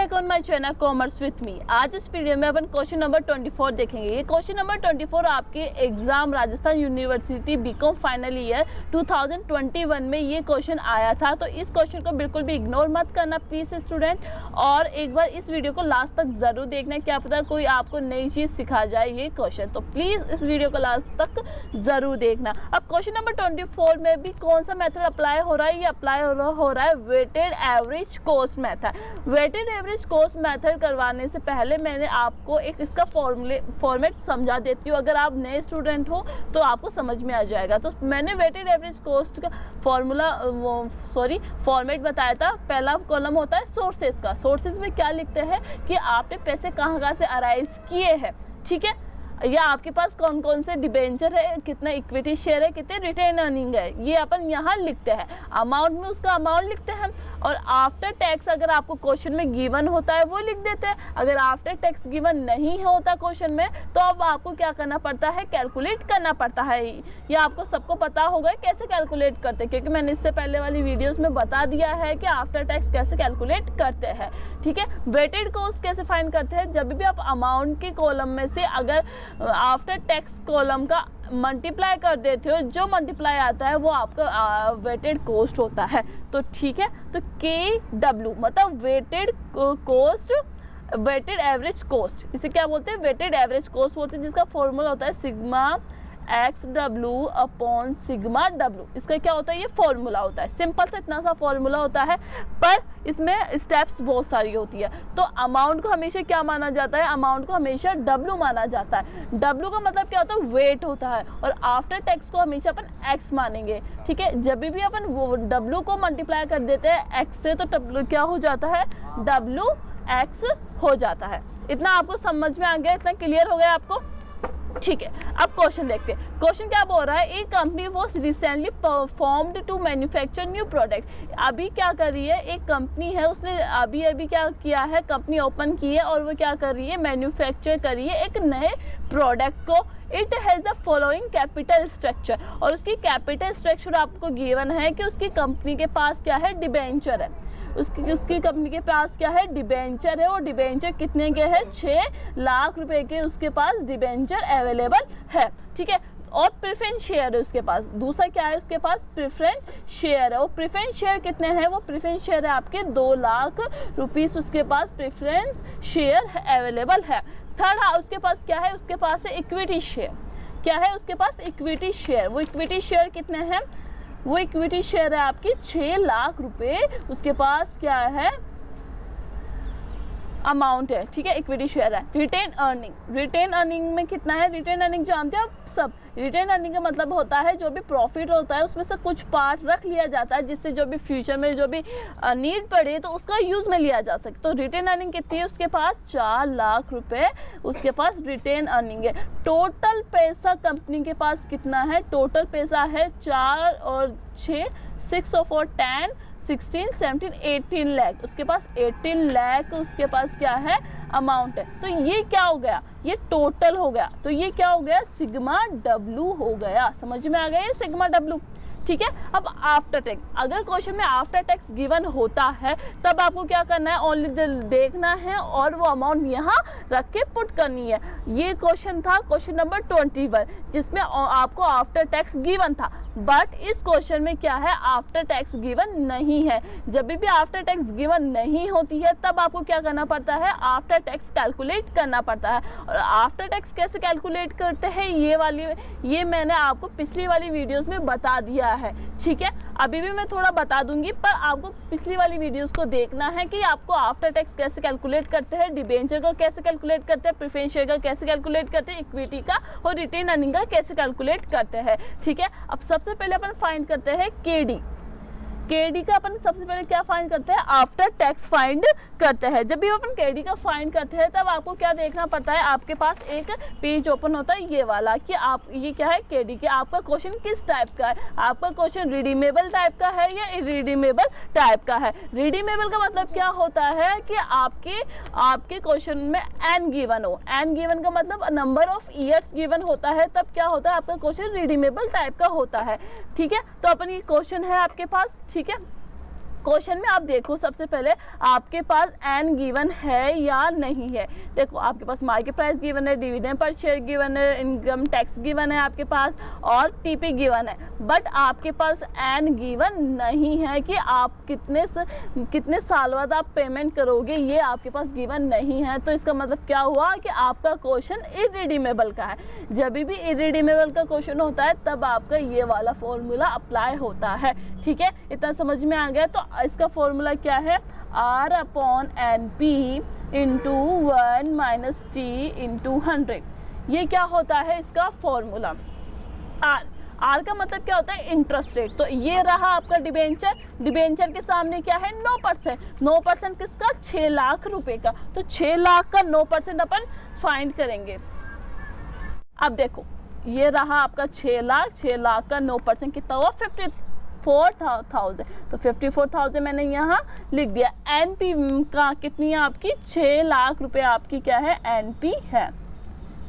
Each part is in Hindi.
Back on my channel commerce with me. आज इस वीडियो में अपन क्वेश्चन नंबर 24 देखेंगे। ये क्वेश्चन नंबर 24 आपके exam Rajasthan University B Com final year 2021 में ये क्वेश्चन आया था। तो इस क्वेश्चन को बिल्कुल भी इग्नोर मत करना प्लीज स्टूडेंट, और एक बार इस वीडियो को लास्ट तक जरूर देखना, क्या पता कोई आपको नई चीज सिखा जाए ये क्वेश्चन। तो प्लीज इस वीडियो को लास्ट तक जरूर देखना। अब क्वेश्चन नंबर 24 में भी कौन सा मेथड अप्लाई हो रहा है? ये अप्लाई हो रहा है weighted average cost method. Weighted average cost method करवाने से पहले मैंने आपको एक इसका फॉर्मेट समझा देती हूँ। अगर आप नए स्टूडेंट हो तो आपको समझ में आ जाएगा। तो मैंने वेटेड एवरेज कॉस्ट का फॉर्मेट बताया था। पहला कॉलम होता है सोर्सेज का। सोर्सेज में क्या लिखते हैं कि आपने पैसे कहाँ से अराइज किए हैं, ठीक है, या आपके पास कौन कौन से डिबेंचर है, कितना इक्विटी शेयर है, कितने रिटेन अर्निंग है, ये अपन यहाँ लिखते हैं। अमाउंट में उसका अमाउंट लिखते हैं, और आफ्टर टैक्स अगर आपको क्वेश्चन में गिवन होता है वो लिख देते हैं। अगर आफ्टर टैक्स गिवन नहीं होता क्वेश्चन में तो अब आपको क्या करना पड़ता है, कैलकुलेट करना पड़ता है। ये आपको सबको पता होगा कैसे कैलकुलेट करते हैं, क्योंकि मैंने इससे पहले वाली वीडियोस में बता दिया है कि आफ्टर टैक्स कैसे कैलकुलेट करते हैं, ठीक है। वेटेड कॉस्ट कैसे फाइंड करते हैं? जब भी आप अमाउंट के कॉलम में से अगर आफ्टर टैक्स कॉलम का मल्टीप्लाई कर देते हो, जो मल्टीप्लाई आता है वो आपका वेटेड कॉस्ट होता है। तो ठीक है, तो KW मतलब weighted cost, weighted average cost, इसे क्या बोलते हैं? वेटेड एवरेज कॉस्ट बोलते हैं, जिसका फॉर्मूला होता है sigma XW upon sigma W। इसका क्या होता है? ये फॉर्मूला होता है। सिंपल से इतना सा फॉर्मूला होता है, पर इसमें स्टेप्स बहुत सारी होती है। तो अमाउंट को हमेशा क्या माना जाता है? अमाउंट को हमेशा W माना जाता है। W का मतलब क्या होता है? वेट होता है। और आफ्टर टैक्स को हमेशा अपन X मानेंगे, ठीक है। जब भी अपन वो W को मल्टीप्लाई कर देते हैं X से, तो W क्या हो जाता है? WX हो जाता है। इतना आपको समझ में आ गया? इतना क्लियर हो गया आपको? ठीक है, अब क्वेश्चन देखते हैं। क्वेश्चन क्या बोल रहा है? एक company was recently performed to manufacture new product. अभी क्या कर रही है? एक कंपनी है, उसने अभी क्या किया है, कंपनी ओपन की है और वो क्या कर रही है? मैन्युफैक्चर कर रही है एक नए प्रोडक्ट को। It has the following capital structure, और उसकी कैपिटल स्ट्रक्चर आपको गिवन है कि उसकी कंपनी के पास क्या है? डिबेंचर है। उसकी कंपनी के पास क्या है? डिबेंचर है। और डिबेंचर कितने के हैं? 6 लाख रुपए के उसके पास डिबेंचर अवेलेबल है, ठीक है। और प्रेफरेंस शेयर है उसके पास। दूसरा क्या है? उसके पास प्रेफरेंस शेयर है। और प्रेफरेंस शेयर कितने हैं? वो प्रेफरेंस शेयर है आपके 2 लाख रुपीस उसके पास प्रेफरेंस शेयर अवेलेबल है। थर्ड उसके पास क्या है? उसके पास है इक्विटी शेयर। क्या है उसके पास? Equity share. वो इक्विटी शेयर कितने हैं? वो इक्विटी शेयर है आपकी 6 लाख रुपए उसके पास क्या है? अमाउंट है, ठीक है, इक्विटी शेयर है। रिटेन अर्निंग, रिटेन अर्निंग में कितना है? रिटेन अर्निंग जानते हो आप सब। रिटेन अर्निंग का मतलब होता है जो भी प्रॉफिट होता है उसमें से कुछ पार्ट रख लिया जाता है, जिससे जो भी फ्यूचर में जो भी नीड पड़े तो उसका यूज में लिया जा सके। तो रिटेन अर्निंग कितनी है? उसके पास 4 लाख रुपए उसके पास रिटेन अर्निंग है। टोटल पैसा कंपनी के पास कितना है? टोटल पैसा है 4 और 6 6 और 4 10 16 17 18 लाख। उसके पास 18 लाख उसके पास क्या है? अमाउंट है। तो ये क्या हो गया? ये टोटल हो गया। तो ये क्या हो गया? सिग्मा W हो गया। समझ में आ गया ये सिग्मा W, ठीक है। अब आफ्टर टैक्स, अगर क्वेश्चन में आफ्टर टैक्स गिवन होता है तब आपको क्या करना है? ओनली देखना है और वो अमाउंट यहाँ रख के पुट करनी है। ये क्वेश्चन था क्वेश्चन नंबर 21, जिसमें आपको आफ्टर टैक्स गिवन था। बट इस क्वेश्चन में क्या है? आफ्टर टैक्स गिवन नहीं है। जब भी आफ्टर टैक्स गिवन नहीं होती है तब आपको क्या करना पड़ता है? आफ्टर टैक्स कैलकुलेट करना पड़ता है। और आफ्टर टैक्स कैसे कैलकुलेट करते हैं ये मैंने आपको पिछली वाली वीडियोस में बता दिया है, ठीक है। अभी भी मैं थोड़ा बता दूंगी, पर आपको पिछली वाली वीडियोस को देखना है कि आपको आफ्टर टैक्स कैसे कैलकुलेट करते हैं, डिबेंचर का कैसे कैलकुलेट करते हैं, प्रेफरेंस शेयर का कैसे कैलकुलेट करते हैं, इक्विटी का और रिटेन अर्निंग का कैसे कैलकुलेट करते हैं, ठीक है। अब सबसे पहले अपन फाइंड करते हैं KD का अपन सबसे पहले क्या फाइंड करते हैं? आफ्टर टैक्स फाइंड करते हैं। जब भी अपन KD का फाइंड करते हैं तब आपको क्या देखना पड़ता है? आपके पास एक पेज ओपन होता है ये वाला, कि आप ये क्या है? KD के आपका क्वेश्चन किस टाइप का है? आपका क्वेश्चन रिडीमेबल टाइप का है या इरिडीमेबल टाइप का है? रिडीमेबल का मतलब क्या होता है कि आपके क्वेश्चन में n गिवन हो। n गिवन का मतलब नंबर ऑफ ईयर्स गिवन होता है, तब क्या होता है? आपका क्वेश्चन रिडीमेबल टाइप का होता है, ठीक है। तो अपन ये क्वेश्चन है आपके पास, ठीक है। क्वेश्चन में आप देखो सबसे पहले आपके पास एन गिवन है या नहीं है। देखो आपके पास मार्केट प्राइस गिवन है, डिविडेंड पर शेयर गिवन है, इनकम टैक्स गिवन है आपके पास और टीपी गिवन है, बट आपके पास एन गिवन नहीं है कि आप कितने साल बाद आप पेमेंट करोगे, ये आपके पास गिवन नहीं है। तो इसका मतलब क्या हुआ कि आपका क्वेश्चन इररिडीमेबल का है। जब भी इररिडीमेबल का क्वेश्चन होता है तब आपका ये वाला फॉर्मूला अप्लाई होता है। ठीक है, इतना समझ में आ गया। तो इसका फॉर्मूला क्या है, R upon N P into 1 minus T into 100। ये क्या होता है इसका फॉर्मूला। आर का मतलब क्या होता है, इंटरेस्ट रेट। तो ये रहा आपका डिबेंचर, डिबेंचर के सामने क्या है 9%। 9% किसका, 6 लाख रुपए का। तो 6 लाख का 9% अपन फाइंड करेंगे। अब देखो ये रहा आपका 6 लाख, 6 लाख का 9% कितना हुआ 54,000। तो 54,000 मैंने यहाँ लिख दिया। एनपी का कितनी है आपकी, 6 लाख रुपए आपकी क्या है एनपी है,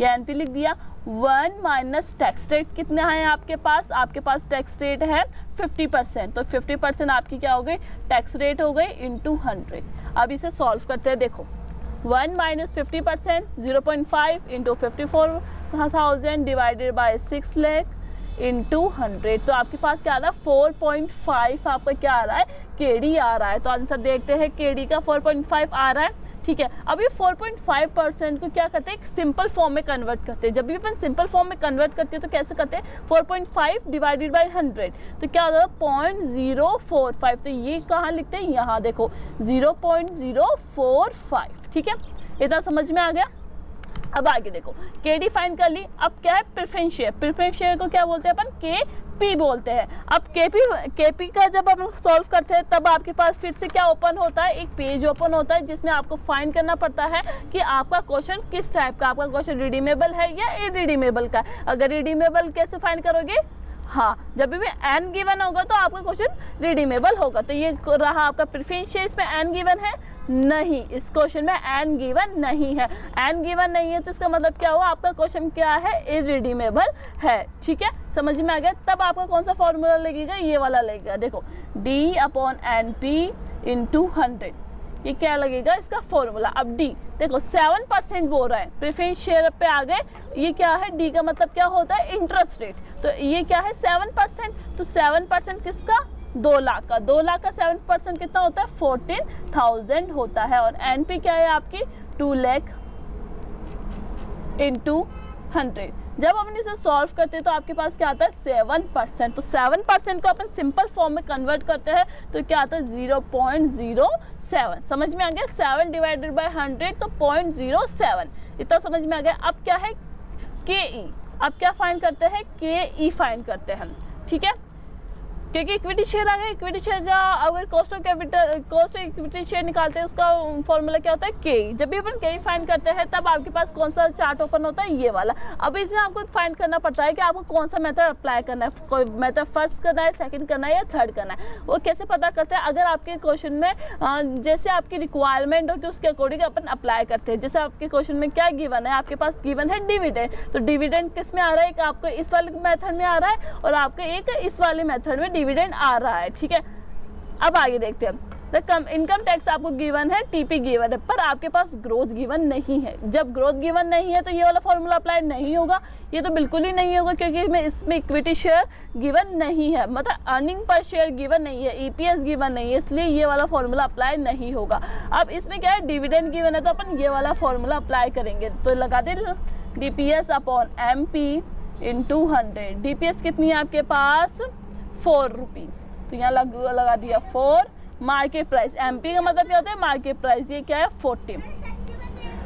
ये एनपी लिख दिया। 1 माइनस टैक्स रेट कितना है आपके पास टैक्स रेट है 50%। तो 50% आपकी क्या हो गई, टैक्स रेट हो गई इंटू 100। अब इसे सॉल्व करते हैं। देखो 1 minus 50% 0.5 into 54,000 divided by 6 lakh into 100। तो आपके पास क्या आ रहा है 4.5 आपका क्या आ रहा है, केडी आ रहा है। तो आंसर देखते हैं, केडी का 4.5 आ रहा है। ठीक है, अब ये 4.5% को क्या करते हैं, सिंपल फॉर्म में कन्वर्ट करते हैं। जब भी अपन सिंपल फॉर्म में कन्वर्ट करते हैं तो कैसे करते हैं, 4.5 डिवाइडेड बाई 100। तो क्या होगा 0.045। तो ये कहाँ लिखते हैं, यहाँ देखो 0.045। ठीक है, इतना समझ में आ गया। अब आगे देखो, के डी फाइंड कर ली। अब क्या है, प्रेफरेंस शेयर। प्रेफरेंस शेयर को क्या बोलते हैं अपन, के पी बोलते हैं। अब के पी का जब अपन सॉल्व करते हैं तब आपके पास फिर से क्या ओपन होता है, एक पेज ओपन होता है जिसमें आपको फाइंड करना पड़ता है कि आपका क्वेश्चन किस टाइप का, आपका क्वेश्चन रिडीमेबल है या इरिडीमेबल का। अगर रिडीमेबल कैसे फाइंड करोगे, हाँ जब भी एन गिवन होगा तो आपका क्वेश्चन रिडीमेबल होगा। तो ये रहा आपका प्रेफरेंस शेयर, इसमें एन गिवन है नहीं, इस क्वेश्चन में एन गिवन नहीं है। एन गिवन नहीं है तो इसका मतलब क्या हुआ, आपका क्वेश्चन क्या है, इरिडीमेबल है। ठीक है, समझ में आ गया। तब आपका कौन सा फॉर्मूला लगेगा, ये वाला लगेगा। देखो D upon N P into 100, ये क्या लगेगा इसका फॉर्मूला। अब डी देखो 7% बोल रहा है, प्रेफरेंस शेयर पे आ गए। ये क्या है, डी का मतलब क्या होता है, इंटरेस्ट रेट। तो ये क्या है 7%। तो 7% किसका, 2 लाख का। 2 लाख का 7% कितना होता है, 14,000 होता है। और एनपी क्या है आपकी 2 लाख इंटू 100। जब अपन इसे सॉल्व करते हैं तो आपके पास क्या आता है 7%। तो 7% को अपन सिंपल फॉर्म में कन्वर्ट करते हैं तो क्या आता है 0.07। समझ में आ गया, 7 डिवाइडेड बाई 100 तो 0.07, इतना समझ में आ गया। अब क्या है के ई, अब क्या फाइंड करते हैं, के ई फाइंड करते हैं। ठीक है, क्योंकि इक्विटी शेयर आ गया, इक्विटी शेयर का अगर कॉस्ट ऑफ इक्विटी शेयर निकालते हैं उसका फॉर्मूला क्या होता है, के। जब भी अपन के फाइंड करते हैं तब आपके पास कौन सा चार्ट ओपन होता है, ये वाला। अब इसमें आपको फाइंड करना पड़ता है कि आपको कौन सा मेथड अप्लाई करना है, कोई मेथड फर्स्ट करना है, सेकंड करना है या थर्ड करना है। वो कैसे पता करते हैं, अगर आपके क्वेश्चन में जैसे आपकी रिक्वायरमेंट हो कि उसके अकॉर्डिंग अपन अप्लाई करते हैं। जैसे आपके क्वेश्चन में क्या गिवन है, आपके पास गिवन है डिविडेंड। तो डिविडेंड किस में आ रहा है, एक आपको इस वाले मेथड में आ रहा है और आपको एक इस वाले मेथड में डिविडेंड आ रहा है। ठीक है, अब आगे देखते हैं। इनकम टैक्स आपको गिवन है, टीपी गिवन है, पर आपके पास ग्रोथ गिवन नहीं है। जब ग्रोथ गिवन नहीं है तो ये वाला फॉर्मूला अप्लाई नहीं होगा, ये तो बिल्कुल ही नहीं होगा क्योंकि इसमें इक्विटी शेयर गिवन नहीं है, मतलब अर्निंग पर शेयर गिवन नहीं है, ईपीएस गिवन नहीं है, इसलिए ये वाला फॉर्मूला अप्लाई नहीं होगा। अब इसमें क्या है, डिविडेंड गिवन है तो अपन ये वाला फॉर्मूला अप्लाई करेंगे। तो लगाते DPS upon MP into 100। DPS कितनी है आपके पास 4 रुपीज़, तो यहाँ लगा दिया 4। मार्केट प्राइस, एमपी का मतलब क्या होता है, मार्केट प्राइस, ये क्या है 40।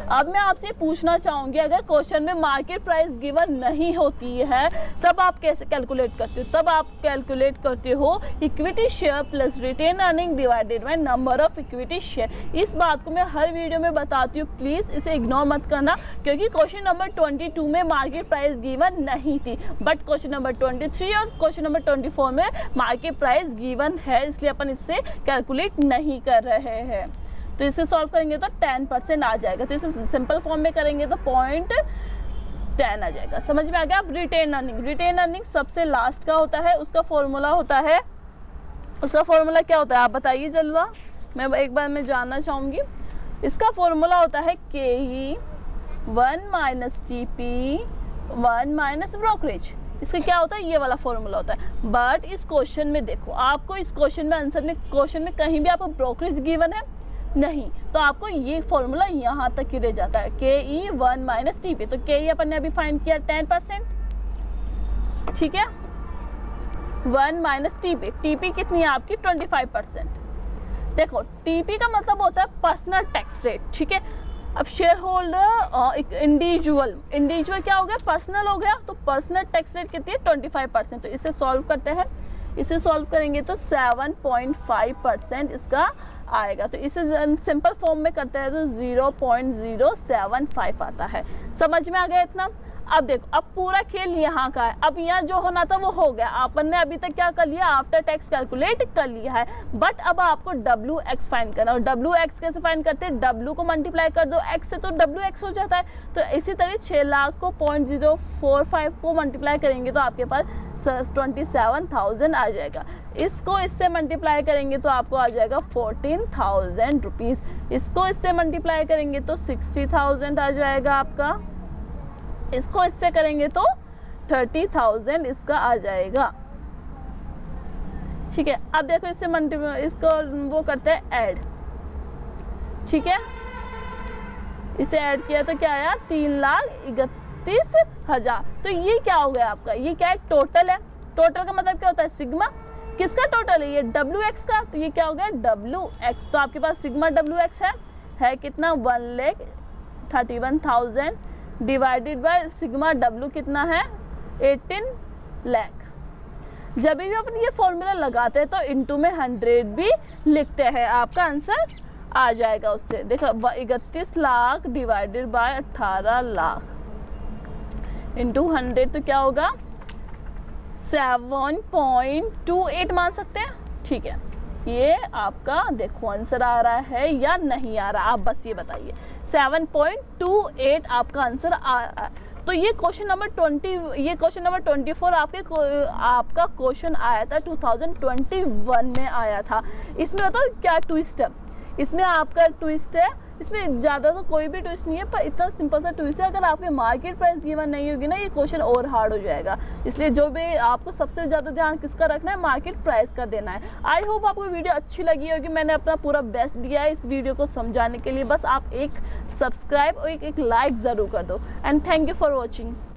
अब मैं आपसे पूछना चाहूँगी, अगर क्वेश्चन में मार्केट प्राइस गिवन नहीं होती है तब आप कैसे कैलकुलेट करते हो, तब आप कैलकुलेट करते हो equity share plus retain earning divided by number of equity share. इस बात को मैं हर वीडियो में बताती हूँ, प्लीज़ इसे इग्नोर मत करना, क्योंकि क्वेश्चन नंबर 22 में मार्केट प्राइस गिवन नहीं थी, बट क्वेश्चन नंबर 23 और क्वेश्चन नंबर 24 में मार्केट प्राइस गिवन है, इसलिए अपन इससे कैलकुलेट नहीं कर रहे हैं। तो इसे सॉल्व करेंगे तो 10% आ जाएगा। तो इसे सिंपल फॉर्म में करेंगे तो 0.10 आ जाएगा। समझ में आ गया। अब रिटेन अर्निंग, रिटेन अर्निंग सबसे लास्ट का होता है, उसका फॉर्मूला होता है उसका फॉर्मूला क्या होता है आप बताइए जल्दा, मैं एक बार मैं जानना चाहूँगी। इसका फॉर्मूला होता है KE 1 minus TP 1 minus brokerage. इसका क्या होता है, ये वाला फॉर्मूला होता है। बट इस क्वेश्चन में देखो, आपको इस क्वेश्चन में आंसर में क्वेश्चन में कहीं भी आपको ब्रोकरेज गिवन है नहीं, तो आपको ये फॉर्मूला यहाँ तक ही रह जाता है, KE 1 माइनस TP। तो KE अपन ने अभी फाइंड किया 10%, ठीक है, 1 माइनस TP कितनी है आपकी 25%। देखो TP का मतलब होता है पर्सनल टैक्स रेट, ठीक है। अब शेयर होल्डर इंडिविजुअल क्या हो गया, पर्सनल हो गया, तो पर्सनल टैक्स रेट कितनी है 25%। तो इसे सॉल्व करते हैं, इसे सॉल्व करेंगे तो 7.5% इसका आएगा। तो इसे सिंपल फॉर्म में करते हैं तो 0.075 आता है। समझ में आ गया इतना। अब देखो, अब पूरा खेल यहाँ का है। अब यहाँ जो होना था वो हो गया, अपन ने अभी तक क्या कर लिया, आफ्टर टैक्स कैलकुलेट कर लिया है। बट अब आपको WX फाइंड करना, और WX कैसे फाइंड करते हैं, W को मल्टीप्लाई कर दो X से तो WX हो जाता है। तो इसी तरह 6 लाख को 0.045 को मल्टीप्लाई करेंगे तो आपके पास 27,000 आ जाएगा। इसको इससे मल्टीप्लाई करेंगे तो आपको आ जाएगा 14,000 रुपीज़। इसको इससे मल्टीप्लाई करेंगे तो 60,000 आ जाएगा आपका। इसको इससे करेंगे तो 30,000 इसका आ जाएगा, ठीक है। अब देखो इससे इसको वो करते हैं ऐड, ठीक है। इसे ऐड किया तो क्या आया 3,31,000। तो ये क्या हो गया आपका, ये क्या है टोटल है। टोटल का मतलब क्या होता है सिग्मा, किसका टोटल है ये WX का। तो ये क्या हो गया WX। तो आपके पास सिग्मा WX है कितना 1,31,000 डिवाइडेड बाय सिग्मा W कितना है 18 लाख। जब भी अपन ये फॉर्मूला लगाते हैं तो इनटू में 100 भी लिखते हैं, आपका आंसर आ जाएगा उससे। देखो 31 lakh divided by 18 lakh into 100 तो क्या होगा 7.28 मान सकते हैं, ठीक है। ये आपका देखो आंसर आ रहा है या नहीं आ रहा, आप बस ये बताइए। 7.28 आपका आंसर आ रहा है। तो ये क्वेश्चन नंबर 24 आपका क्वेश्चन आया था 2021 में आया था। इसमें बताओ क्या ट्विस्ट है, इसमें आपका ट्विस्ट है, इसमें ज़्यादा तो कोई भी ट्विस्ट नहीं है, पर इतना सिंपल सा ट्विस्ट है। अगर आपके मार्केट प्राइस गिवन नहीं होगी ना, ये क्वेश्चन और हार्ड हो जाएगा। इसलिए जो भी आपको सबसे ज़्यादा ध्यान किसका रखना है, मार्केट प्राइस का देना है। आई होप आपको वीडियो अच्छी लगी होगी, मैंने अपना पूरा बेस्ट दिया है इस वीडियो को समझाने के लिए। बस आप एक सब्सक्राइब और एक लाइक ज़रूर कर दो। And thank you for watching.